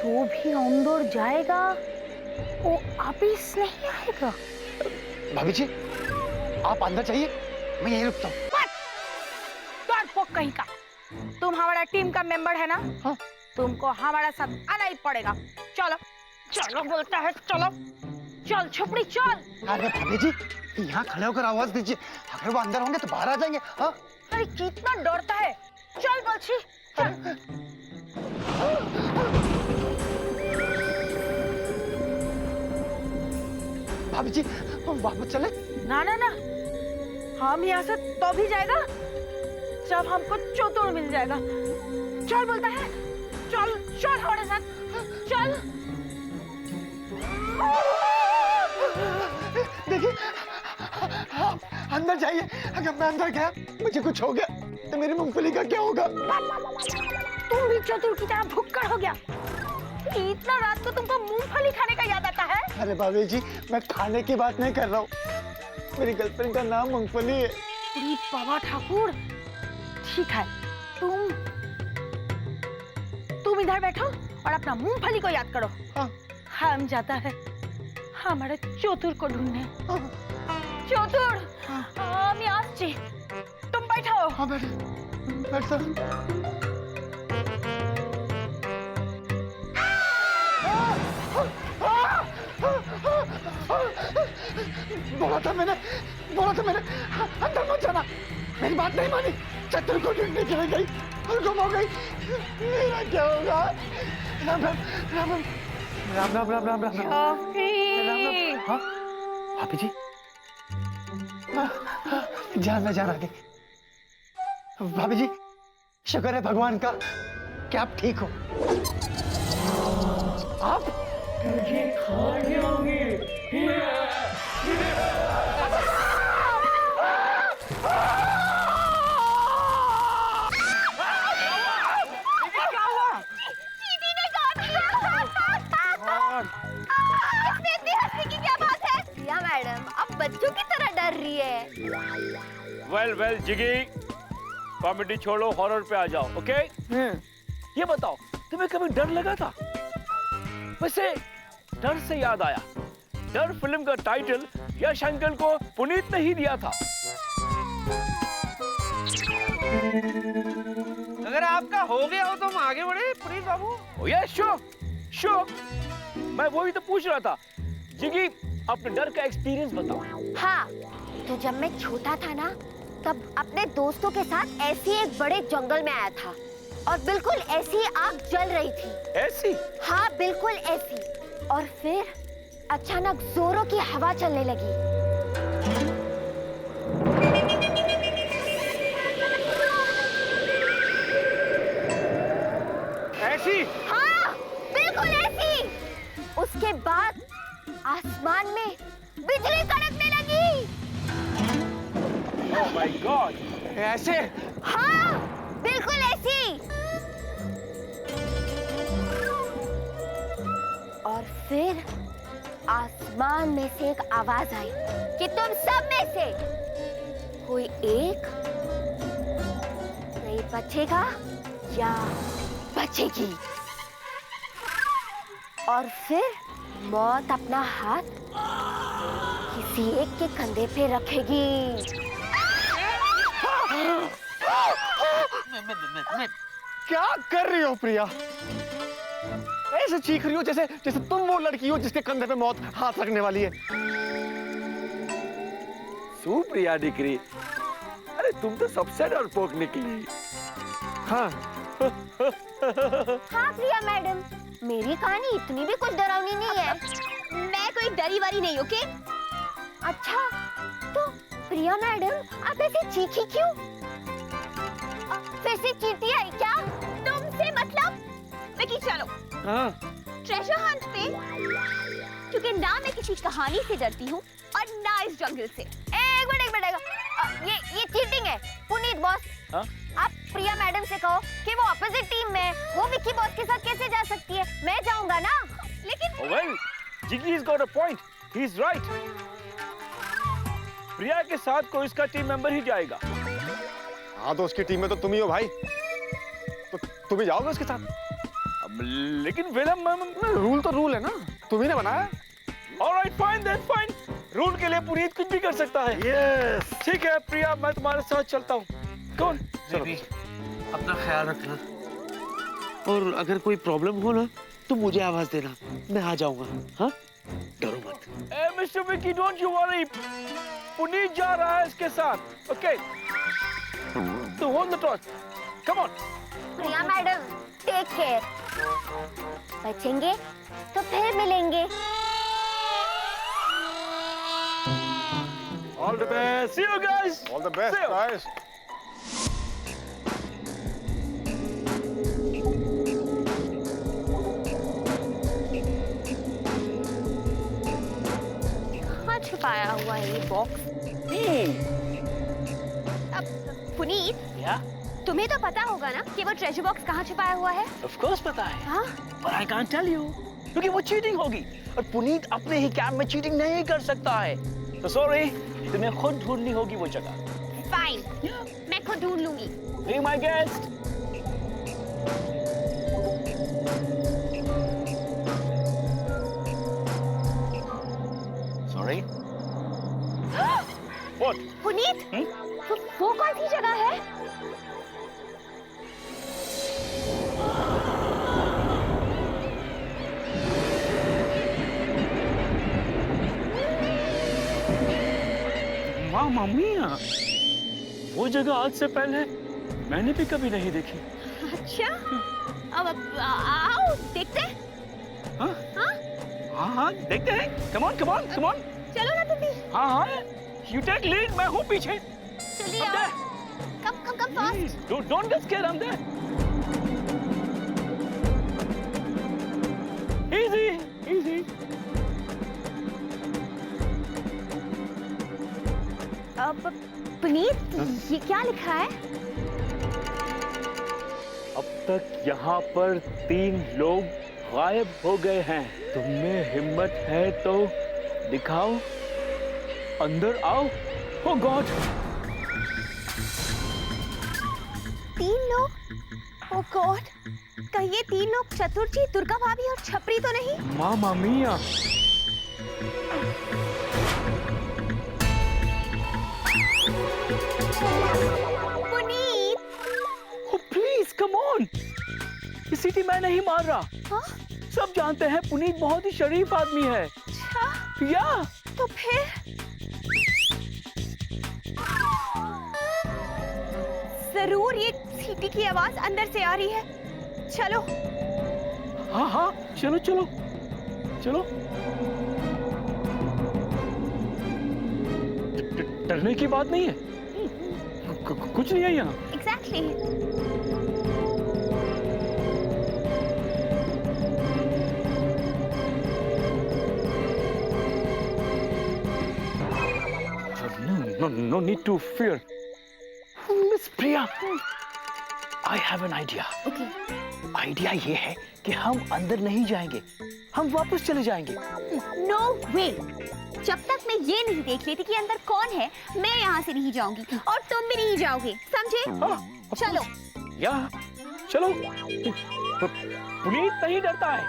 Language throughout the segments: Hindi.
जो भी अंदर जाएगा वो वापिस नहीं आएगा। भाभी जी आप अंदर जाइए, मैं यहीं रुकता हूँ। डरपोक कहीं का। तुम हमारा टीम का मेंबर है ना? हाँ। तुमको हमारा साथ आना ही पड़ेगा। चलो चलो बोलता है, चलो चल छपड़ी चल। अरे भाभी जी यहाँ खड़े होकर आवाज दीजिए, अगर वो अंदर होंगे तो बाहर आ जाएंगे। हाँ अरे कितना डरता है, चल बच्ची चल। भाभी जी वापस चले? ना ना ना, हम यहाँ से तो भी जाएगा जब हमको चतुर मिल जाएगा। चल बोलता है, चल चल हमारे साथ चल। देखिए आप अंदर जाइए, अगर मैं अंदर गया मुझे कुछ हो गया तो मेरी मूंगफली का क्या होगा? तुम भी चतुर की तरह भुक्कड़ हो गया। इतना रात को तुमको मूंगफली खाने का याद आता है? अरे भाभी जी मैं खाने की बात नहीं कर रहा हूँ, मेरी गर्लफ्रेंड का नाम मूंगफली है। अरे बाबा ठाकुर, ठीक है तुम इधर बैठो और अपना मूंगफली को याद करो। हाँ। हम जाता है हमारे चतुर को ढूंढने। हाँ। चतुर हम आसছি, तुम बैठो। हाँ बैठो। बोला था मैंने अंदर मत जाना, मेरी बात नहीं मानी, चतुर को ढूंढने के लिए गई और गुम हो गई। मेरा क्या होगा? राम राम राम राम राम राम राम राम राम। हाँ भाभी जी जान में जान आ गई। भाभी जी शुक्र है भगवान का कि आप ठीक हो। आप मुझे खाने होंगे। मैडम अब बच्चों की तरह डर रही है। वेल जिगी, कॉमेडी छोड़ो, हॉरर पे आ जाओ। ओके ये बताओ तुम्हें कभी डर लगा था? वैसे डर से याद आया, डर फिल्म का टाइटल यश अंकल को पुनीत ने ही दिया था। अगर आपका हो गया हो तो हम आगे बढ़े पुनीत बाबू। ओ यस श्योर, मैं वही तो पूछ रहा था। जिगी अपने डर का एक्सपीरियंस बताओ। हाँ, तो जब मैं छोटा था ना तब अपने दोस्तों के साथ ऐसी एक बड़े जंगल में आया था और बिल्कुल ऐसी आग जल रही थी। ऐसी? हाँ बिल्कुल ऐसी। और फिर अचानक जोरों की हवा चलने लगी। ऐसी? हाँ बिल्कुल ऐसी। उसके बाद आसमान में बिजली कड़कने लगी। ओह माय गॉड, ऐसे? हाँ बिल्कुल ऐसी। और फिर आसमान में से एक आवाज आई कि तुम सब में से कोई एक नहीं बचेगा या बचेगी। और फिर मौत अपना हाथ किसी एक के कंधे पे रखेगी। क्या कर रही हो प्रिया? ऐसे चीख रही हो जैसे तुम वो लड़की हो जिसके कंधे पे मौत हाथ रखने वाली है। सुप्रिया दिकरी, अरे तुम तो सबसे डरपोक निकली। हाँ हाँ प्रिया मैडम, मेरी कहानी इतनी भी कुछ डरावनी नहीं है। मैं कोई डरी वाली नहीं, ओके? अच्छा तो प्रिया मैडम आप ऐसे चीखी क्यों? फिर से चींटी आई क्या? तुमसे मतलब? विकी चलो हाँ ट्रेजर हंट पे, क्योंकि ना मैं किसी कहानी से डरती हूँ और ना इस जंगल से। एक मिनट ये चीटिंग है। पुनीत बॉस, आप प्रिया मैडम से कहो कि वो अपोजिट टीम में है, वो विकी बॉस के साथ कैसे जा सकती है? मैं जाऊंगा ना। लेकिन well Jiggy has got a point, he is right। Priya के साथ कोई इसका टीम मेंबर ही जाएगा। हाँ तो उसकी टीम में तो तुम ही हो भाई, तो तुम ही जाओगे उसके साथ। अब लेकिन विलम रूल तो रूल है ना, तुम्ही ने बनाया। Alright fine then fine, rule के लिए पुनीत कुछ भी कर सकता है। यस ठीक है प्रिया, मैं तुम्हारे साथ चलता हूँ। कौन? बेबी, अपना ख्याल रखना और अगर कोई प्रॉब्लम हो ना तो मुझे आवाज देना, मैं आ जाऊंगा। हाँ, डरो मत। ए mister Vicky, don't you worry, Puneet जा रहा है इसके साथ। ओके, तो hold the torch, come on. Priya madam, take care. बचेंगे तो फिर मिलेंगे। All the best, See you guys. All the best See you. Guys. कहाँ छुपाया हुआ है ये बॉक्स? अब पुनीत, या तुम्हें तो पता होगा ना कि वो ट्रेजर बॉक्स कहाँ छुपाया हुआ है? ऑफ कोर्स पता है, हाँ? पर आई कांट टेल यू क्योंकि वो चीटिंग होगी और पुनीत अपने ही कैब में चीटिंग नहीं कर सकता है। तो सॉरी, तुम्हें खुद ढूंढनी होगी वो जगह। फाइन, मैं खुद ढूंढ लूंगी। Be my guest. Sorry. What? Puneet, Hmm? वो कौन सी जगह है? मामा मिया, वो जगह आज से पहले मैंने भी कभी नहीं देखी। अच्छा, अब आओ देखते हैं। हाँ हाँ? हाँ देखते हैं। Come on come on come on. चलो ना तुम भी। हाँ हाँ, यू टेक लीड, मैं हूँ पीछे। जल्दी आओ। Come fast. Don't get scared, I'm there. Easy, easy. अब पुनीत, ये क्या लिखा है? अब तक यहाँ पर 3 लोग गायब हो गए हैं। तुम में हिम्मत है तो दिखाओ, अंदर आओ। Oh God! 3 लोग? ओह गॉड, कहीं ये 3 लोग चतुर्थी, दुर्गा भाभी और छपरी तो नहीं? मामा मिया, Puneet, oh please come on! ये सीटी मैं नहीं मार रहा। हाँ? सब जानते हैं पुनीत बहुत ही शरीफ आदमी है। अच्छा, या तो फिर जरूर ये सीटी की आवाज अंदर से आ रही है। चलो। हाँ हाँ, चलो चलो चलो। डरने की बात नहीं है, कुछ नहीं है यहाँ। Exactly. No need to fear. Miss Priya, I have an idea. Okay. Idea ये है कि हम अंदर नहीं जाएंगे, हम वापस चले जाएंगे। नो वे, जब तक मैं ये नहीं देख लेती कि अंदर कौन है, मैं यहाँ से नहीं जाऊंगी और तुम भी नहीं जाओगे, समझे? चलो। या चलो। पुनीत नहीं डरता है,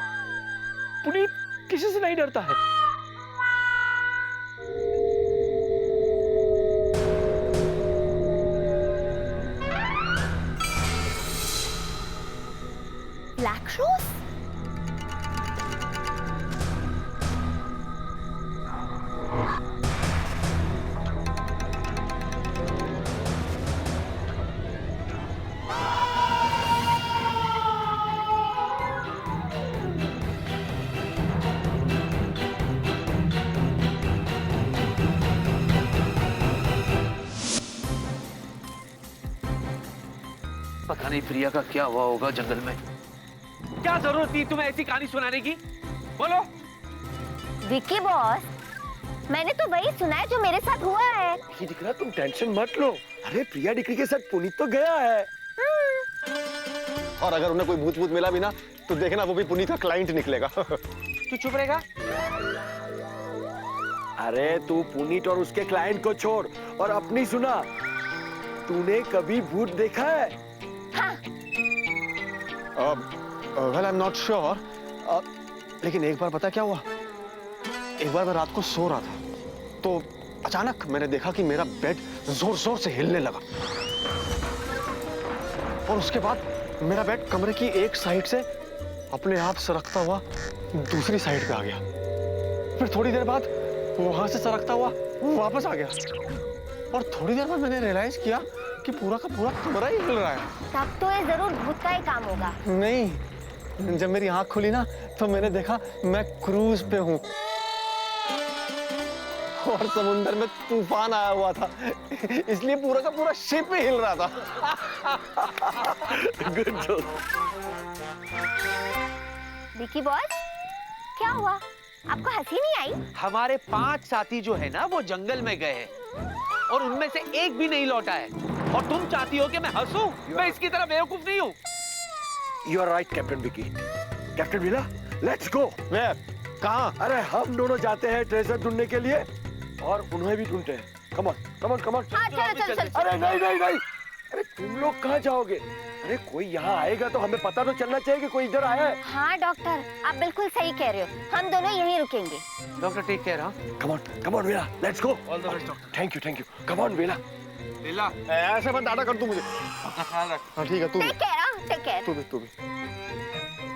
पुनीत किसी से नहीं डरता है। Black rose? पता नहीं प्रिया का क्या हुआ होगा जंगल में। क्या जरूरत थी तुम्हें ऐसी कहानी सुनाने की? बोलो। विकी बॉस, मैंने तो वही सुना है जो मेरे साथ हुआ है। ये दिख रहा, तुम टेंशन मत लो। अरे प्रिया डिक्री के साथ पुनीत तो गया है। और अगर उन्हें कोई भूत भूत मिला भी ना, तो देखना वो भी पुनीत का क्लाइंट निकलेगा। तू चुप रहेगा? अरे तू पुनीत और उसके क्लाइंट को छोड़ और अपनी सुना। तूने कभी भूत देखा है? हाँ। Well I am not sure, लेकिन एक बार पता क्या हुआ, एक बार मैं रात को सो रहा था तो अचानक मैंने देखा कि मेरा बेड जोर जोर से हिलने लगा और उसके बाद मेरा बेड कमरे की एक साइड से अपने आप सरकता हुआ दूसरी साइड पे आ गया। फिर थोड़ी देर बाद वहां से सरकता हुआ वापस आ गया और थोड़ी देर बाद मैंने रियलाइज किया कि पूरा का पूरा कमरा ही हिल रहा है। तब तो ये जरूर भूत का ही काम होगा। नहीं, जब मेरी आंख खुली ना तो मैंने देखा मैं क्रूज पे हूँ और समुंदर में तूफान आया हुआ था, इसलिए पूरा का पूरा शिप ही हिल रहा था। Good joke. विकी बॉस, क्या हुआ? आपको हंसी नहीं आई? हमारे 5 साथी जो है ना वो जंगल में गए हैं और उनमें से एक भी नहीं लौटा है और तुम चाहती हो कि मैं हंसूं? मैं इसकी तरह बेवकूफ नहीं हूँ। You are right captain Vicky. Captain Vila, let's go. कहाँ? अरे हम दोनों जाते हैं ट्रेजर ढूंढने के लिए और उन्हें भी ढूंढते हैं। Come on come on come on. हाँ, चलो चलो चलो। अरे नहीं नहीं नहीं, अरे तुम लोग कहाँ जाओगे? अरे कोई यहाँ आएगा तो हमें पता तो चलना चाहिए कि कोई इधर आया है। हाँ डॉक्टर, आप बिल्कुल सही कह रहे हो, हम दोनों यहीं रुकेंगे। Doctor take care. हाँ, come on Vela, let's go. All the best doctor. Thank you. Come on Vela. Leela, ऐसे मत डांटा कर तू मुझे। अपना ख्याल रख। हाँ ठीक है, तू भी टेक केयर। तू भी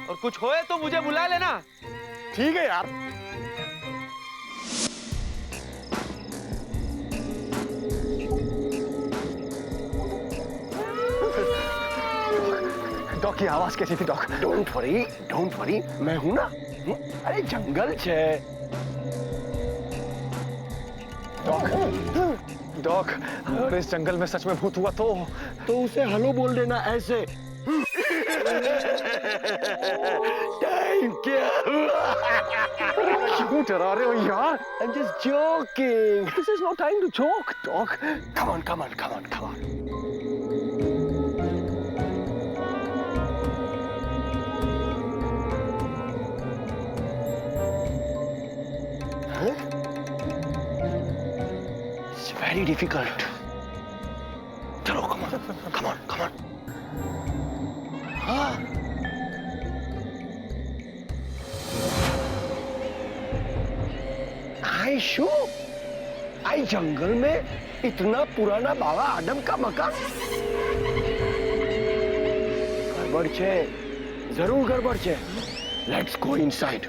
और कुछ होए तो मुझे बुला लेना। ठीक है यार। डॉग की आवाज कैसी थी डॉग? डोंट वरी, मैं हूं ना। अरे जंगल छे। डॉग, अगर इस जंगल में सच में भूत हुआ तो उसे हेलो बोल देना ऐसे। टाइम क्या हुआ? क्यों डरा रहे हो यार? I'm just joking. This is no time to joke, dog. Come on. Huh? It's very difficult. चलो, come on. हाँ. आई जंगल में इतना पुराना बाबा आदम का मकान। गड़बड़ छे, जरूर गड़बड़ छे। Let's go inside.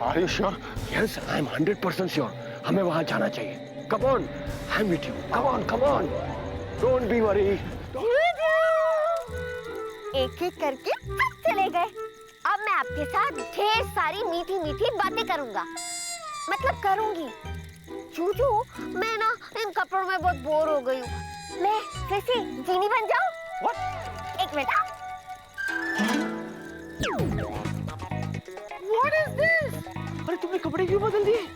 Are you sure? Yes, I am 100% sure. हमें वहां जाना चाहिए। Come on, I'm with you. Come on. Don't be worried. एक एक करके सब चले गए। अब मैं आपके साथ ढेर सारी मीठी मीठी बातें करूंगा, मतलब करूंगी। चूचू, मैं ना इन कपड़ों में बहुत बोर हो गई हूँ। मैं फिर से जीनी बन जाऊं? What? एक मिनट। What is this? अरे तुमने कपड़े क्यों बदल दिए?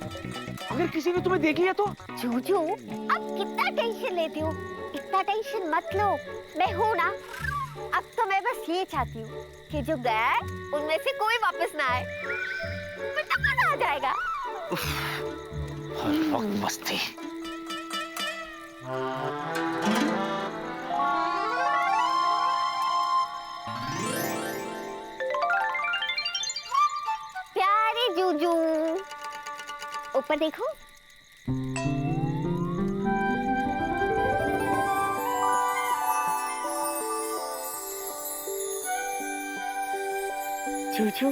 अगर किसी ने तुम्हें देख लिया तो? चूचू, अब कितना टेंशन लेती हो? इतना टेंशन मत लो, मैं हूँ ना। अब तो मैं बस ये चाहती हूँ कि जो गया है उनमें से कोई वापस ना आए, फिर तो मजा आ जाएगा। हर वक्त मस्ती। प्यारे जूजू, ऊपर देखो। जूजू,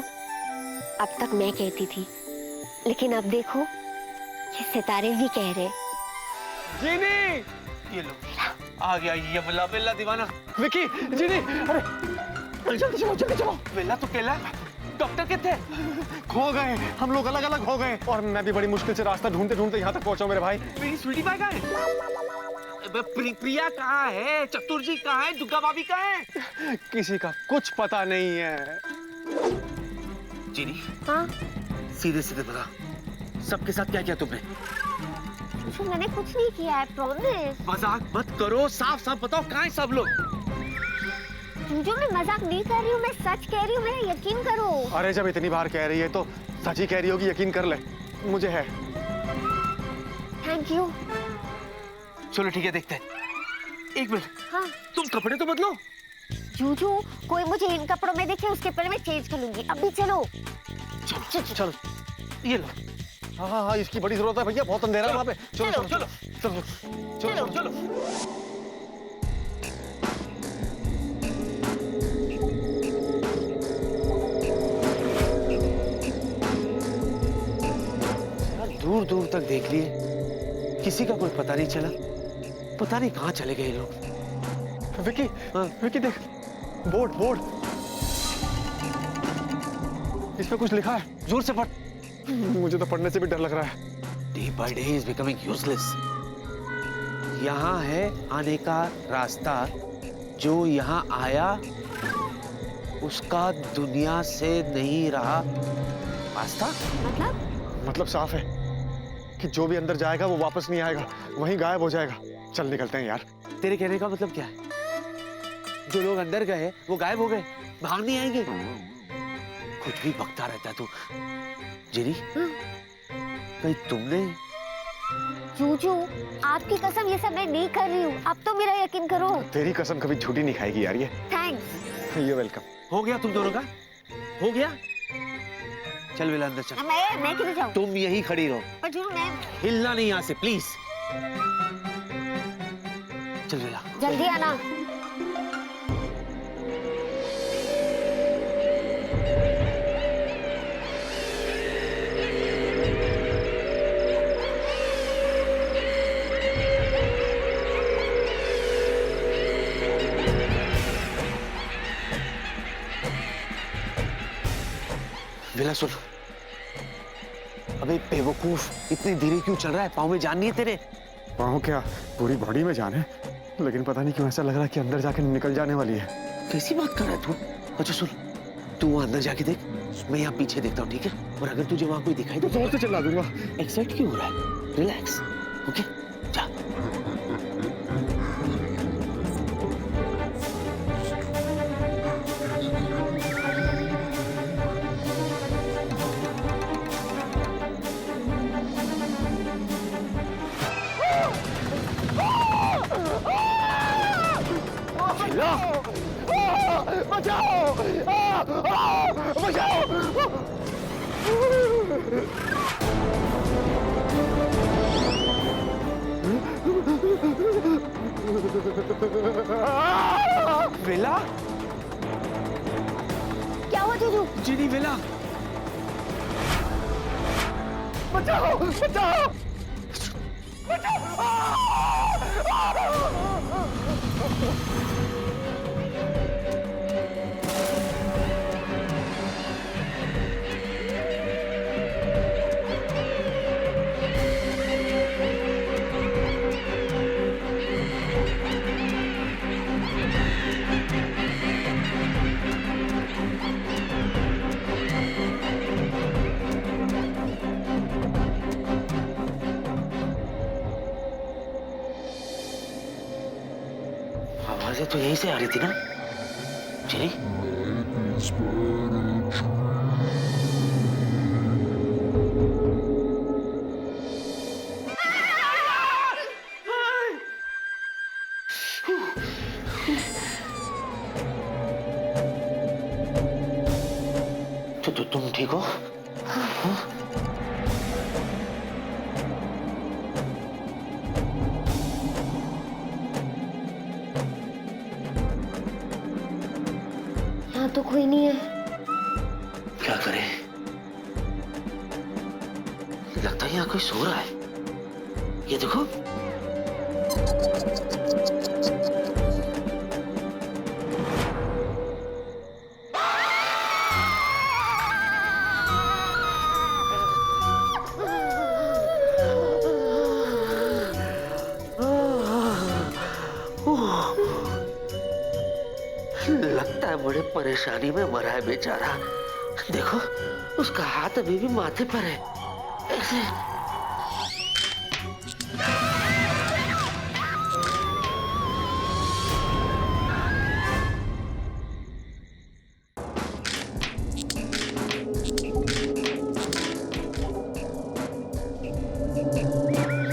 अब तक मैं कहती थी, लेकिन अब देखो ये सितारे भी कह रहे। जीनी, ये लो, आ गया ये बेला दीवाना। विकी, जीनी, अरे जल्दी चलो। बेला तो केला, डॉक्टर के थे? खो गए, हम लोग अलग अलग हो गए और मैं भी बड़ी मुश्किल से रास्ता ढूंढते यहाँ तक पहुंचा। मेरे भाई, मेरी स्वीटी पाई कहाँ है? प्रिया कहाँ है? चतुर जी कहाँ है? दुर्गा भाभी कहाँ है? किसी का कुछ पता नहीं है। जीनी, हाँ? सीधे सीधे बता, सबके साथ क्या किया तुमने? जूजू, मैंने कुछ नहीं किया है, प्रॉमिस। मजाक मत करो, साफ साफ बताओ कहाँ है सब लोग? जूजू, मैं मजाक नहीं कर रही हूँ, मैं सच कह रही हूँ, मेरा यकीन करो। अरे जब इतनी बार कह रही है तो सच ही कह रही होगी, यकीन कर ले, मुझे है। Thank you. चलो ठीक है, देखते हैं। एक मिनट, हाँ? तुम कपड़े तो बदलो। जूजू, कोई मुझे इन कपड़ों में देखे उसके पहले मैं चेंज कर लूंगी। अभी चलो। चलो चलो, ये लो। हाँ हाँ हाँ, इसकी बड़ी जरूरत है भैया, बहुत अंधेरा है वहाँ पे। चलो चलो चलो चलो चलो चलो। दूर दूर तक देख लिए, किसी का कोई पता नहीं चला। पता नहीं कहाँ चले गए लोग। विकी, हाँ। विकी देख, बोर्ड बोर्ड, इस पे कुछ लिखा है। जोर से पढ़। मुझे तो पढ़ने से भी डर लग रहा है। Day by day is becoming useless. यहाँ है आने का रास्ता, जो यहाँ आया उसका दुनिया से नहीं रहा वास्ता। मतलब साफ है कि जो भी अंदर जाएगा वो वापस नहीं आएगा, वहीं गायब हो जाएगा। चल निकलते हैं यार। तेरे कहने का मतलब क्या है? जो लोग अंदर गए वो गायब हो गए, बाहर नहीं आएंगे? कुछ भी बकता रहता है तू। जिनी, कहीं तुमने? जूजू, आपकी कसम ये सब मैं नहीं कर रही हूँ। अब तो मेरा यकीन करो। तेरी कसम कभी झूठी नहीं खाएगी यार ये। थैंक्स। You welcome. हो गया तुम दोनों का? हो गया? चल बेला अंदर चल। मैं किधर जाऊँ? तुम यही खड़ी रहो, पर जूजू मैं हिलना नहीं यहाँ से प्लीज। चल बेला। जल्दी आना। बेला सुन, अबे बेवकूफ, इतनी धीरे क्यों चल रहा है? पाँव में जान नहीं है तेरे? पाँव क्या, पूरी बॉडी में जान है, लेकिन पता नहीं क्यों ऐसा लग रहा है कि अंदर जाके निकल जाने वाली है। कैसी बात कर रहा है तू? अच्छा सुन, तू वहाँ अंदर जाके देख, मैं यहाँ पीछे देखता हूँ, ठीक है? और अगर तुझे वहाँ कोई दिखाई तो जोर से चिल्ला दूंगा। एक्साइट क्यों हो रहा है? Relax, okay? जा। बचाओ! बचाओ! बेला? क्या हुआ जूजू? जिनी, बेला? बचाओ! बचाओ! आवाजें तो यहीं से आ रही थी ना? जिनी? तो तुम ठीक हो? यहाँ तो कोई नहीं है। क्या करें? लगता है यहाँ कोई सो रहा है। ये देखो। लगता है बड़े परेशानी में मरा है बेचारा। देखो, उसका हाथ अभी भी माथे पर है। ऐसे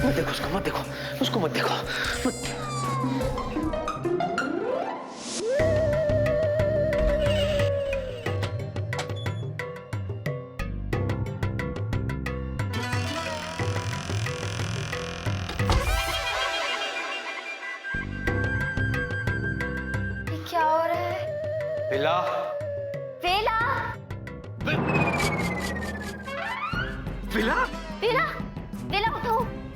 मत देखो उसको, मत देखो उसको, मत देखो। बेला, बेला, बेला उठो।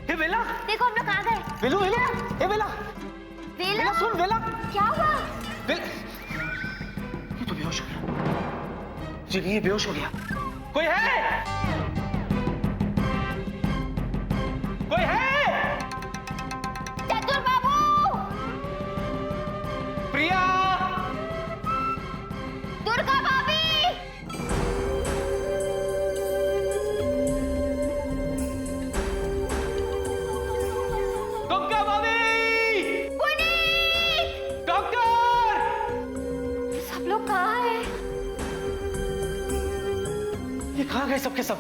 हे बेला, देखो हम लोग कहाँ गए। बेलू, बेलू, हे बेला, बेला, बेला सुन बेला, क्या हुआ? बेला, ये तो बेहोश हो गया। जिनी ये बेहोश हो गया। कोई है? कोई है? चतुर बाबू, प्रिया, दुर्गा भाभी, दुर्गा भाभी, पुनीत, डॉक्टर, सब लोग कहाँ हैं? ये कहाँ गए सबके सब?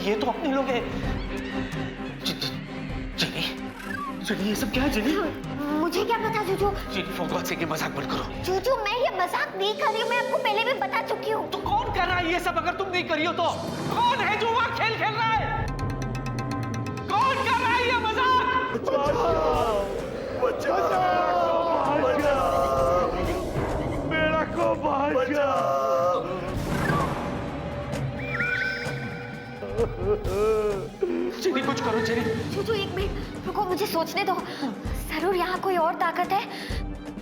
ये तो अपने लोग हैं। जिनी, जिनी ये सब क्या है जिनी? मुझे क्या पता जूजू? जिनी फॉर गॉड सेक ये मजाक मत करो। जूजू मैं ये मजाक नहीं कर रही हूँ, मैं आपको पहले भी बता चुकी हूँ। तो कौन कर रहा है ये सब? अगर तुम नहीं करी हो तो कौन है जो वहां खेल खेल रहा है? कौन कर रहा है ये मजाक? मेरा को बचा। जिनी कुछ करो जिनी। जूजू एक मिनट रुको, मुझे सोचने दो। जरूर यहाँ कोई और ताकत है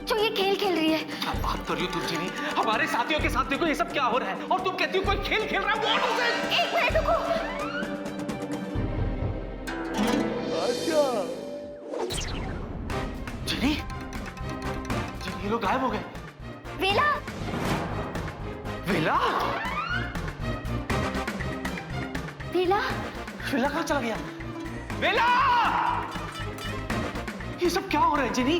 जो ये खेल खेल रही है। क्या बात कर रही हो तुम जिनी? हमारे साथियों के साथ देखो ये सब क्या हो रहा है और तुम कहती हो कोई खेल खेल रहा है। What is it? एक मिनट रुको। जिनी, जिनी ये लोग गायब हो गए। वेला, वेला, वेला, वेला कहाँ चला गया? वेला! ये सब क्या हो रहा है जिनी?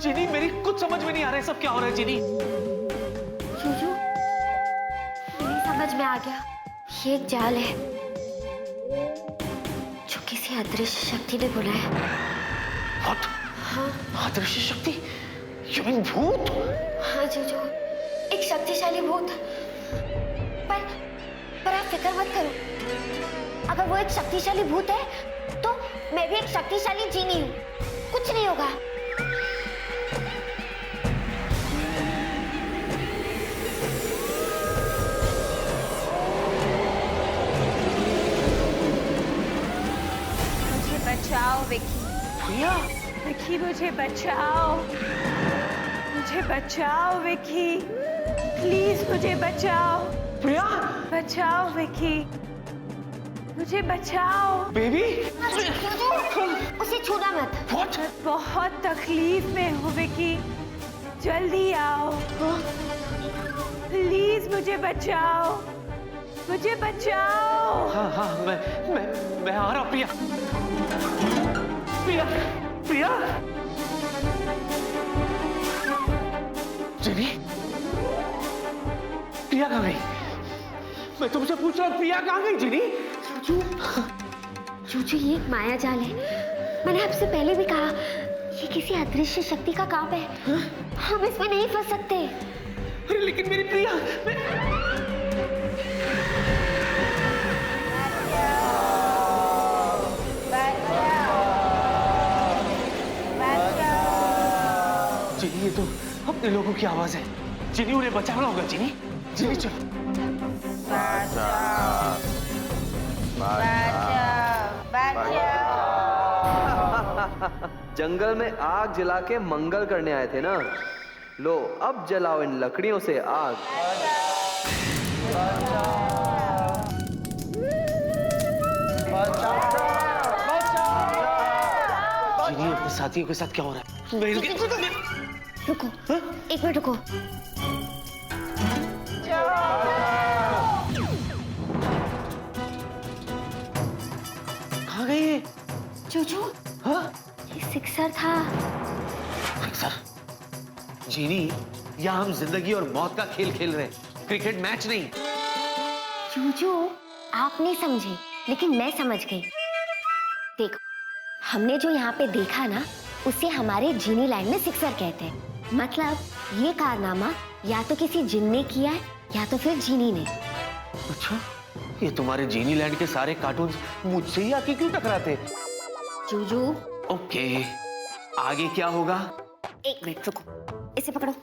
जिनी मेरी कुछ समझ में नहीं आ रहा है सब क्या हो रहा है जिनी। जूजू मेरी समझ में आ गया, ये एक जाल है जो किसी अदृश्य शक्ति ने बुनाया। What? हाँ अदृश्य शक्ति? You mean भूत? हाँ जूजू, एक शक्तिशाली भूत। पर आप फिक्र मत करो, अगर वो एक शक्तिशाली भूत है तो मैं भी एक शक्तिशाली जीनी हूँ, कुछ नहीं होगा। मुझे बचाओ विकी, प्रिया, विकी मुझे बचाओ, मुझे बचाओ विकी, प्लीज मुझे बचाओ, प्रिया, बचाओ विकी, मुझे बचाओ। बेबी, जूजू उसे छूना मत। What? मैं बहुत तकलीफ में हूँ विकी, जल्दी आओ, प्लीज मुझे बचाओ, मुझे बचाओ। हाँ हाँ मैं आ रहा हूँ प्रिया, प्रिया, प्रिया, जिनी, प्रिया कहाँ गई? मैं तुमसे पूछ रहा हूँ प्रिया कहाँ गई जिनी? जूजू ये एक माया जाल है, मैंने आपसे पहले भी कहा ये किसी अदृश्य शक्ति का काम है। हम इसमें नहीं फंस सकते। अरे लेकिन मेरी प्रिया, जिनी ये तो अपने लोगों की आवाज है। जिनी उन्हें बचाना होगा जिनी, जिनी चलो। जंगल में आग जला के मंगल करने आए थे ना, लो अब जलाओ इन लकड़ियों से आग। जिनी अपने साथियों के साथ क्या हो रहा है? रुको, एक मिनट रुको। कहाँ गई ये? चूचू, हाँ? ये सिक्सर था। सर, जीनी, यहाँ हम जिंदगी और मौत का खेल खेल रहे हैं, क्रिकेट मैच नहीं। चूचू, आप नहीं समझे, लेकिन मैं समझ गई। देखो, हमने जो यहाँ पे देखा ना, उसे हमारे जीनी लैंड में सिक्सर कहते हैं। मतलब ये कारनामा या तो किसी जिन ने किया है या तो फिर जीनी ने। अच्छा, ये तुम्हारे जीनी लैंड के सारे कार्टून्स मुझसे ही आके क्यों टकराते? चूचू, ओके, आगे क्या होगा? एक मिनट रुको, इसे पकड़ो।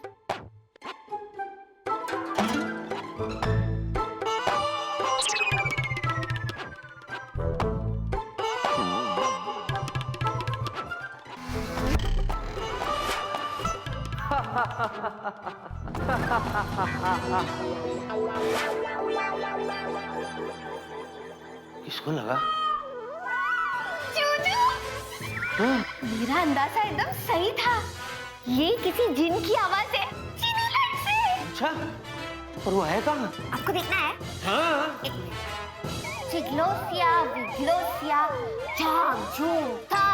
किसको लगा? चूचू, मेरा अंदाजा एकदम सही था। ये किसी जिन की आवाज है, जीनी लैंड से। अच्छा, पर वो है कहाँ? आपको देखना है? हाँ? एक मिनट। जिग्लोसिया, विग्लोसिया, झाम झूम था।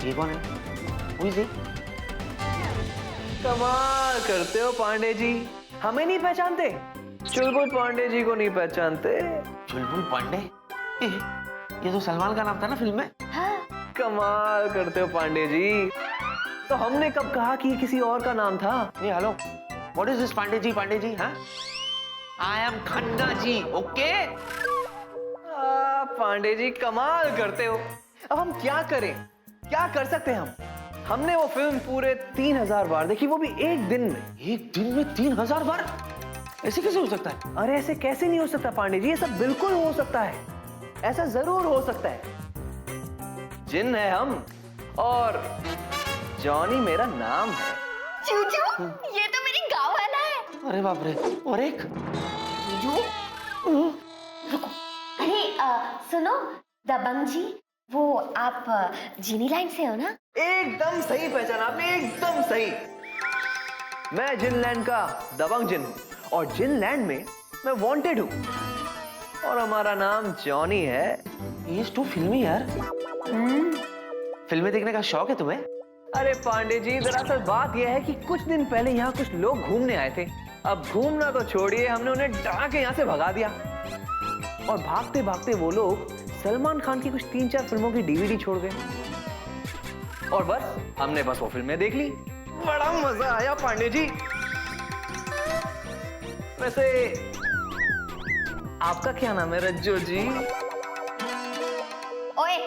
ये कौन है? Who is he? कमाल करते हो पांडे जी, हमें नहीं पहचानते? चुलबुल पांडे जी को नहीं पहचानते? चुलबुल पांडे? ये तो सलमान का नाम था ना फिल्म में? कमाल करते हो पांडे जी। तो हमने कब कहा कि किसी और का नाम था? ये hello, what is this Pandey ji? Pandey ji, हाँ? I am Khanna ji, okay? Pandey ji कमाल करते हो। अब हम क्या करें? क्या कर सकते हैं हम? हमने वो फिल्म पूरे 3000 बार देखी, वो भी एक दिन में। एक दिन में 3000 बार? ऐसे कैसे हो सकता है? अरे ऐसे कैसे नहीं हो सकता पांडे जी, ये सब बिल्कुल हो सकता है। ऐसा जरूर हो सकता है। जिन है हम, और जॉनी मेरा नाम है। चूचू, ये तो मेरी गाँव वाला है। अरे बाप रे, और एक? चूचू, रुको। अरे सुनो दबंग जी, वो आप जीनी लैंड से हो ना? एकदम सही पहचाना आपने, एकदम सही। मैं जिनलैंड का दबंग जिन हूँ, और जिनलैंड में मैं वांटेड हूँ, और हमारा नाम जॉनी है। ये टू फिल्मी यार। फिल्में देखने का शौक है तुम्हें? अरे पांडे जी, दरअसल बात यह है कि कुछ दिन पहले यहाँ कुछ लोग घूमने आए थे। अब घूमना तो छोड़िए, हमने उन्हें डरा के यहाँ से भगा दिया, और भागते भागते वो लोग सलमान खान की कुछ 3-4 फिल्मों की डीवीडी छोड़ गए, और बस हमने वो फिल्में देख ली। बड़ा मजा आया पांडे जी। वैसे आपका क्या नाम है रज्जो जी? ओए,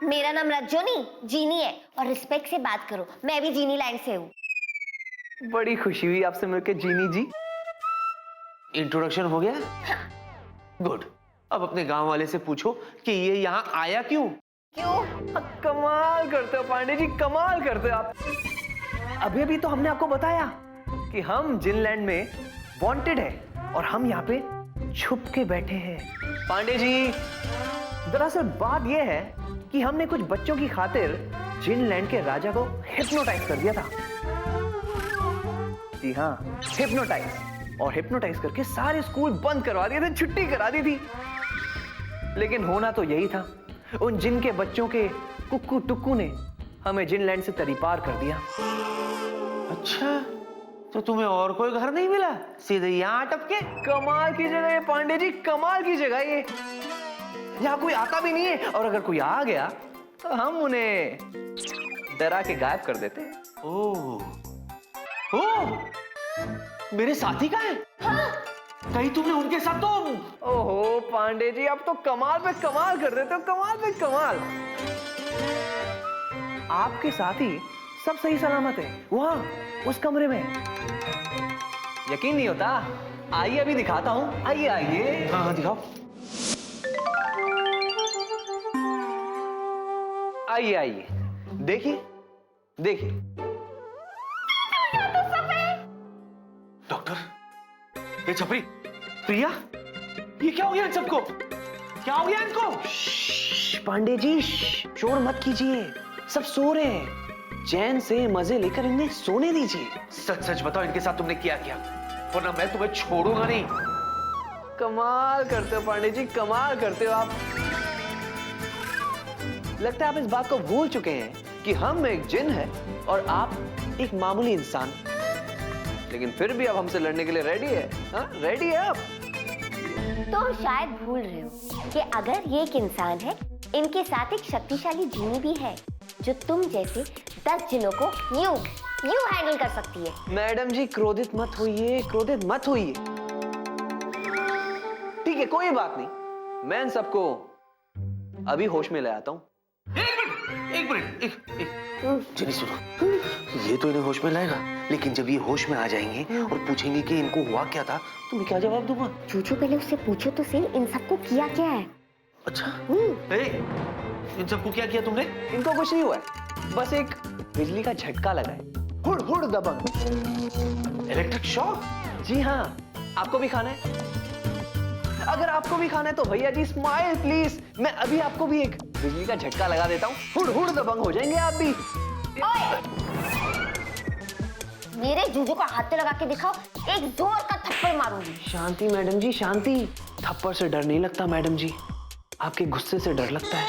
मेरा नाम रज्जो नहीं, जीनी है, और रिस्पेक्ट से बात करो। मैं भी जीनी लैंड से हूँ। बड़ी खुशी हुई आपसे मिलकर जीनी जी। इंट्रोडक्शन हो गया? गुड। अब अपने गांव वाले से पूछो कि ये यहाँ आया क्यों? क्यों? कमाल करते हो पांडे जी, कमाल करते हो आप। अभी अभी तो हमने आपको बताया कि हम जिनलैंड में वांटेड है, और हम यहाँ पे छुप के बैठे हैं। पांडे जी, दरअसल बात यह है कि हमने कुछ बच्चों की खातिर जिनलैंड के राजा को हिप्नोटाइज कर दिया था। जी हाँ, हिप्नोटाइज। और हिप्नोटाइज करके सारे स्कूल बंद करवा दिए थे, छुट्टी करा दी थी। लेकिन होना तो यही था, उन जिन के बच्चों के कुक्कू टुक्कू ने हमें जिनलैंड से तरीपार कर दिया। अच्छा, तो तुम्हें और कोई घर नहीं मिला, सीधे यहाँ टपके? कमाल की जगह है पांडे जी, कमाल की जगह ये। यहाँ कोई आता भी नहीं है, और अगर कोई आ गया तो हम उन्हें डरा के गायब कर देते हैं। ओह, मेरे साथी का है? हाँ। कहीं तुमने उनके साथ तो? ओहो पांडे जी, आप तो कमाल पे कमाल कर देते हो, कमाल पे कमाल। आपके साथी सब सही सलामत है, वहां उस कमरे में। यकीन नहीं होता? आइए अभी दिखाता हूं। आइए आइए। हाँ हाँ दिखाओ। आइए आइए, देखिए देखिए। डॉक्टर, ये छपरी, प्रिया, ये क्या हो गया इन सबको? क्या हो गया इनको? पांडे जी शोर मत कीजिए, सब सो रहे हैं। चैन से मजे लेकर इन्हें सोने दीजिए। सच सच बताओ, इनके साथ तुमने किया क्या? वरना मैं तुम्हें छोड़ूंगा नहीं। कमाल करते हो पांडे जी, कमाल करते हो आप। लगता है आप इस बात को भूल चुके हैं कि हम एक जिन है और आप एक मामूली इंसान। लेकिन फिर भी अब हमसे लड़ने के लिए रेडी है? हाँ, रेडी है आप? तुम शायद भूल रहे हो कि अगर ये एक इंसान है, इनके साथ एक शक्तिशाली जीनी भी है जो तुम जैसे 10 जिनों को यूं हैंडल कर सकती है। मैडम जी क्रोधित मत होइए, क्रोधित मत होइए। ठीक है, कोई बात नहीं, मैं इन सबको अभी होश में ले आता हूं। एक मिनट। जिनी सुनो, ये तो इन्हें होश में लाएगा, लेकिन जब ये होश में आ जाएंगे और पूछेंगे कि इनको हुआ क्या था, तो मैं क्या जवाब दूंगा? चूचू पहले उससे पूछो तो सही, इन सबको किया क्या है। अच्छा, इन सबको क्या किया तुमने? इनको कुछ नहीं हुआ है, बस एक बिजली का झटका लगा है। हुड़ हुड़ दबंग। Electric shock? जी हाँ, आपको भी खाना है? अगर आपको भी खाना है तो भैया जी स्माइल प्लीज, मैं अभी आपको भी एक बिजली का झटका लगा देता हूँ। हुड़ हुड़ दबंग हो जाएंगे आप भी। ओए! मेरे जूजू को हाथ लगा के दिखाओ, एक जोर का थप्पड़ मारूंगी। शांति मैडम जी, शांति। थप्पड़ से डर नहीं लगता मैडम जी, आपके गुस्से से डर लगता है।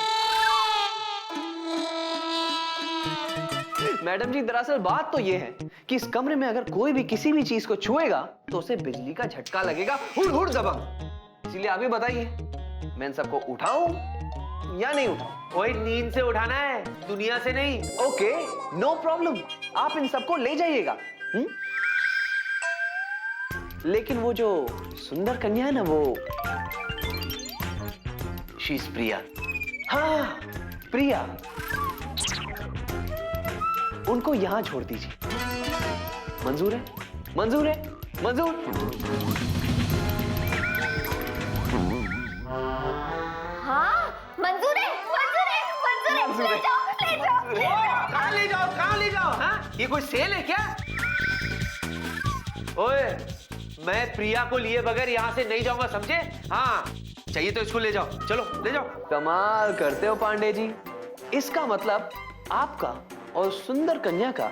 मैडम जी दरअसल बात तो ये है कि इस कमरे में अगर कोई भी किसी भी चीज को छुएगा तो उसे बिजली का झटका लगेगा। हुड़ हुड़ दबंग। इसलिए आप ही बताइए, मैं इन सबको उठाऊं या नहीं उठाऊं? कोई नींद से उठाना है, दुनिया से नहीं। ओके, नो प्रॉब्लम, आप इन सबको ले जाइएगा। लेकिन वो जो सुंदर कन्या है ना, वो शी इज प्रिया। हाँ, प्रिया, उनको यहां छोड़ दीजिए। मंजूर है? मंजूर है? मंजूर? हाँ, मंजूर है, मंजूर है, मंजूर है। ले जाओ, ले जाओ, ले जाओ। कहाँ ले जाओ, कहाँ ले जाओ? हाँ? ये कोई सेल है क्या? ओए, मैं प्रिया को लिए बगैर यहाँ से नहीं जाऊंगा, समझे? हाँ, चाहिए तो इसको ले जाओ, चलो ले जाओ। कमाल करते हो पांडे जी, इसका मतलब आपका और सुंदर कन्या का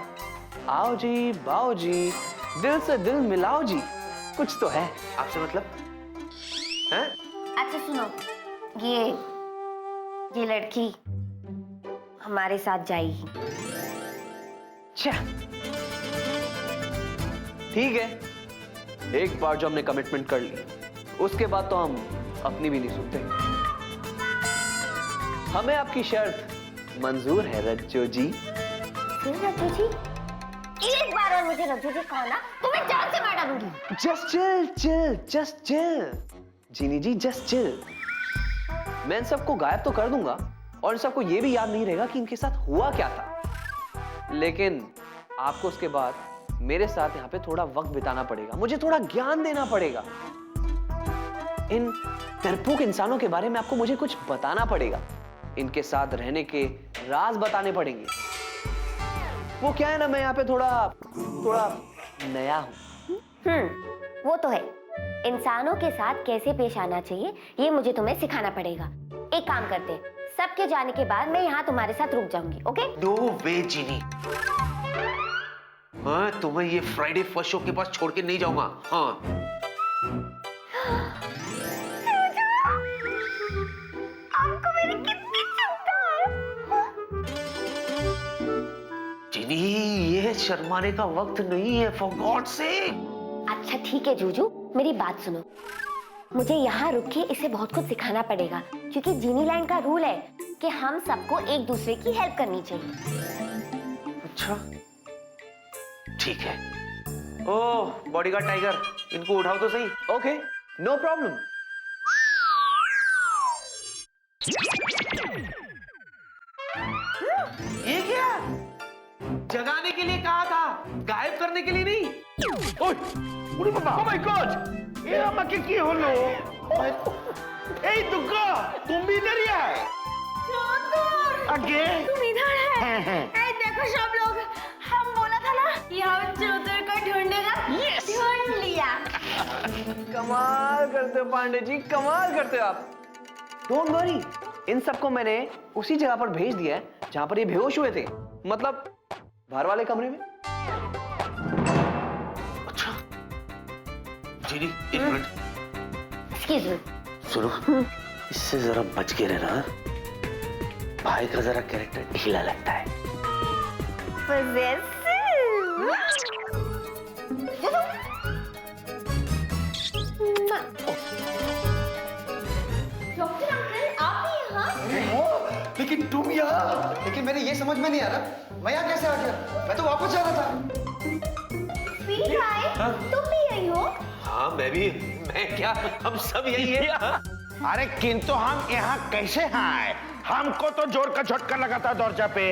आओ जी बाओ जी, दिल से दिल मिलाओ जी, कुछ तो है। आपसे मतलब? हैं? अच्छा सुनो, ये लड़की हमारे साथ जाएगी। अच्छा, ठीक है, एक बार जो हमने कमिटमेंट कर ली, उसके बाद तो हम अपनी भी नहीं सुनते। हमें आपकी शर्त मंजूर है रज्जो जी। रज्जो जी, एक बार और मुझे रज्जो जी कहो ना, तुम्हें जान से मार डालूंगी। Just chill chill, just chill Ginni ji, just chill. मैं इन सबको गायब तो कर दूंगा और इन सबको ये भी याद नहीं रहेगा कि इनके साथ हुआ क्या था, लेकिन आपको उसके बाद मेरे साथ यहाँ पे थोड़ा वक्त बिताना पड़ेगा, मुझे थोड़ा ज्ञान देना पड़ेगा। इन डरपोक इंसानों के बारे में आपको मुझे कुछ बताना पड़ेगा, इनके साथ रहने के राज बताने पड़ेंगे। वो क्या है ना, मैं यहाँ पे थोड़ा नया हूं। वो तो है, इंसानों के साथ कैसे पेश आना चाहिए ये मुझे तुम्हें सिखाना पड़ेगा। एक काम करते हैं, सबके जाने के बाद मैं यहाँ तुम्हारे साथ रुक जाऊंगी, ओके? नो वे जीनी, मैं तुम्हें ये फ्राइडे फर्स्ट शो के पास छोड़ के नहीं जाऊंगा। हाँ, आपको मेरी कितनी चिंता है। जीनी, ये शर्माने का वक्त नहीं है, फॉर गॉड सेक। अच्छा ठीक है जूजू, मेरी बात सुनो, मुझे यहाँ रुक के इसे बहुत कुछ सिखाना पड़ेगा, क्योंकि जीनी लैंड का रूल है कि हम सबको एक दूसरे की हेल्प करनी चाहिए। अच्छा, ठीक है। ओह, बॉडीगार्ड टाइगर, इनको उठाओ तो सही। Okay, no problem. ये क्या? जगाने के लिए कहा था, गायब करने के लिए नहीं। ओए, उड़ी बाबा oh my God! ये আমাকে কি হলো এই দুগ্গা তুমি इधर ही है चतुर आगे तुम इधर है हैं। ए, देखो सब लोग हम बोला था ना कि हम चतुर को ढूंढेगा ढूंढ लिया कमाल करते हो पांडे जी, कमाल करते हो आप। डोंट वरी, इन सबको मैंने उसी जगह पर भेज दिया है जहां पर ये बेहोश हुए थे, मतलब बाहर वाले कमरे में। अच्छा जीनी, एक मिनट एक्सक्यूज मी। सुनो, इससे जरा बच के रहना। भाई का जरा कैरेक्टर ढीला लगता है। डॉक्टर अंकल आप भी यहाँ? लेकिन तुम यहाँ लेकिन मेरे ये समझ में नहीं आ रहा मैं यहाँ कैसे आ गया मैं तो वापस जा रहा था स्वीट भाई तुम भी यही हो? हाँ मैं भी, मैं क्या, हम सब यही है। अरे किंतु हम यहाँ कैसे आए हमको तो जोर का झटका लगा था दरवाजा पे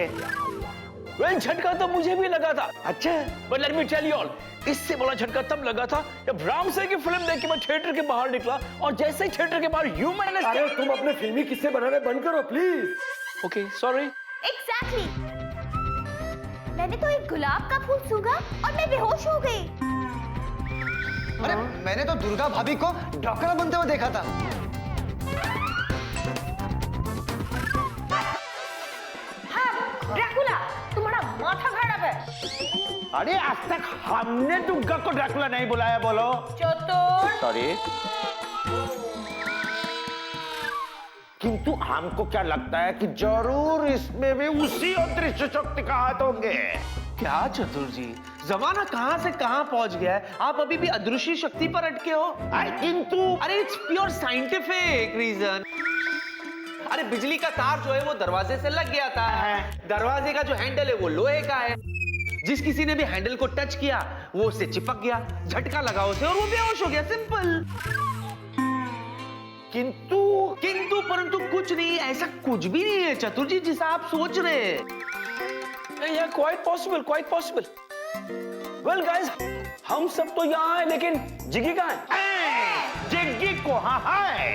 वेल, झटका तो मुझे भी लगा था। अच्छा But let me tell you all, इससे बड़ा झटका तब लगा था जब राम से की फिल्म देख के मैं थिएटर के बाहर निकला और जैसे ही थिएटर के बाहर ह्यूमन। अरे तुम अपने फिल्मी किस्से बनाने बंद करो प्लीज। Okay sorry. एग्जैक्टली। मैंने तो एक गुलाब का फूल सूंघा और मैं बेहोश हो गई। अरे मैंने तो दुर्गा भाभी को डॉक्टर बनते हुए देखा था हाँ ड्रैकुला तुम्हारा माथा खराब है अरे आज तक हमने दुर्गा को ड्रैकुला नहीं बुलाया बोलो चतुर सॉरी किंतु हमको क्या लगता है कि जरूर इसमें भी उसी अदृश्य शक्ति का हाथ होंगे क्या चतुर जी, जमाना कहां से कहां पहुंच गया है, आप अभी भी अदृश्य शक्ति पर अटके हो। किंतु अरे इट्स प्योर साइंटिफिक रीजन। अरे बिजली का तार जो है वो दरवाजे से लग गया था, दरवाजे का जो हैंडल है वो लोहे का है, जिस किसी ने भी हैंडल को टच किया वो उससे चिपक गया, झटका लगा उसे और वो बेहोश हो गया, सिंपल। किंतु किंतु परंतु कुछ नहीं, ऐसा कुछ भी नहीं है चतुर जी जिसा आप सोच रहे हैं। Yeah, quite possible, quite possible. Well, guys, हम सब तो यहाँ हैं, लेकिन जिग्गी कहाँ है? जिग्गी को हाँ है